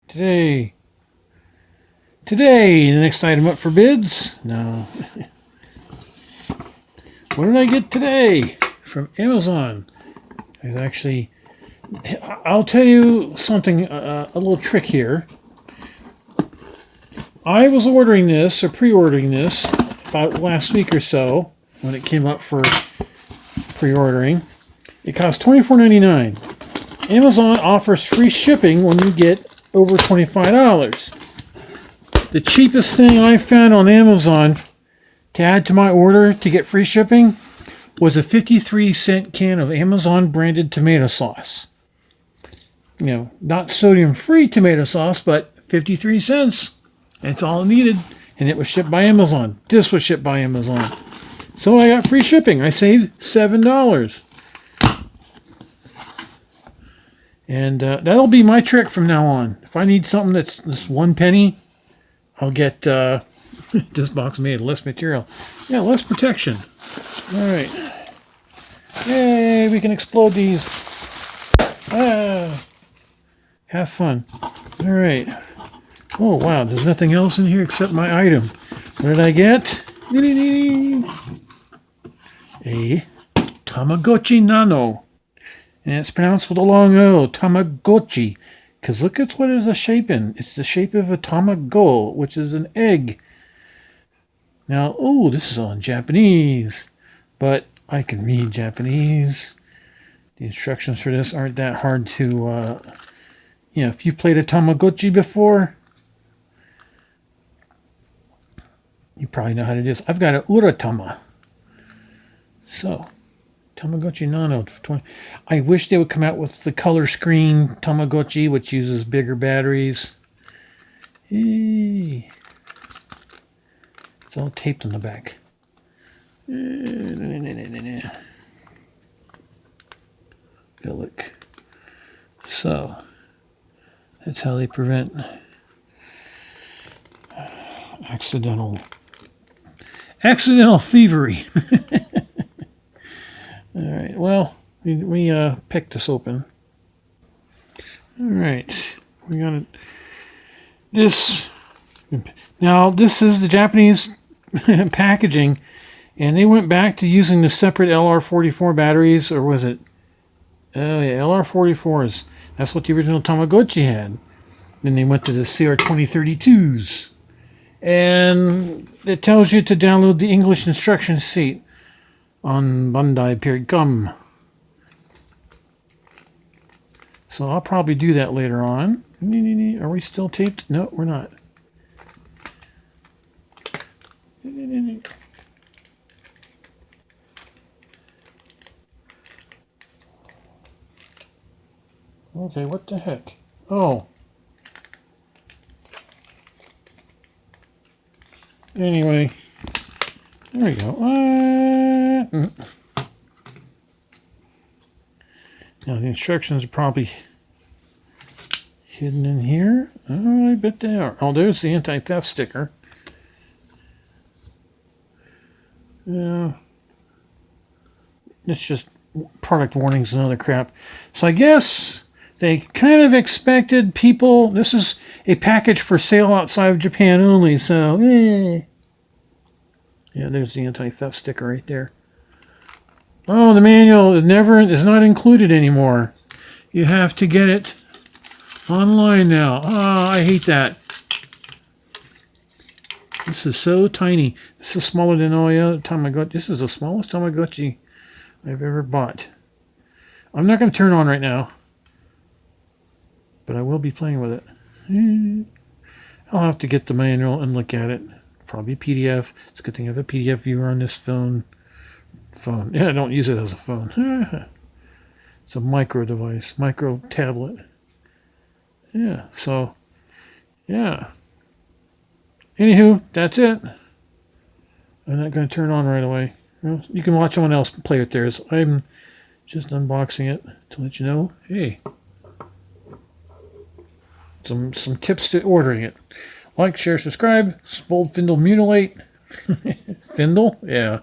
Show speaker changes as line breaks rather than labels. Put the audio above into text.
Today, the next item up for bids. No. What did I get today from Amazon? There's actually, I'll tell you something, a little trick here. I was ordering this, or pre-ordering this, about last week or so, when it came up for pre-ordering. It cost $24.99. Amazon offers free shipping when you get over $25. The cheapest thing I found on Amazon to add to my order to get free shipping was a 53-cent can of Amazon branded tomato sauce. You know, not sodium-free tomato sauce, but 53 cents. That's all it needed. And it was shipped by Amazon. This was shipped by Amazon. So I got free shipping. I saved $7. And that'll be my trick from now on. If I need something that's just 1 penny, I'll get this box made of less material. Yeah, less protection. All right. Yay, we can explode these. Ah, have fun. All right. Oh, wow, there's nothing else in here except my item. What did I get? A Tamagotchi Nano. And it's pronounced with a long O, Tamagotchi. Because look at what is the shape in. It's the shape of a tamago, which is an egg. Now, oh, this is all in Japanese. But I can read Japanese. The instructions for this aren't that hard to, if you played a Tamagotchi before, you probably know how to do this. I've got an Uratama. So, Tamagotchi Nano. I wish they would come out with the color screen Tamagotchi, which uses bigger batteries. It's all taped on the back. Good look. So, that's how they prevent accidental thievery. All right. Well, we picked this open. All right. We got it. This. Now, this is the Japanese packaging, and they went back to using the separate LR44 batteries, or was it? Oh yeah, LR44s. That's what the original Tamagotchi had. Then they went to the CR2032s. And it tells you to download the English instruction sheet on Bandai.com. So I'll probably do that later on. Are we still taped? No, we're not. Okay, what the heck? Oh. Anyway, there we go. Now the instructions are probably hidden in here. Oh, I bet they are. Oh, there's the anti-theft sticker. Yeah. It's just product warnings and other crap. So I guess they kind of expected people. This is a package for sale outside of Japan only, so yeah, there's the anti-theft sticker right there. Oh, the manual is not included anymore. You have to get it online now. Oh, I hate that. This is so tiny. This is smaller than all the other Tamagotchi. This is the smallest Tamagotchi I've ever bought. I'm not going to turn it on right now, but I will be playing with it. I'll have to get the manual and look at it. Probably PDF. It's a good thing I have a PDF viewer on this phone. Yeah, I don't use it as a phone. It's a micro device, micro tablet. Yeah, so, yeah. Anywho, that's it. I'm not going to turn it on right away. Well, you can watch someone else play with theirs. I'm just unboxing it to let you know, hey, some tips to ordering it. Like, share, subscribe. Spold, Findle, Mutilate. Findle? Yeah.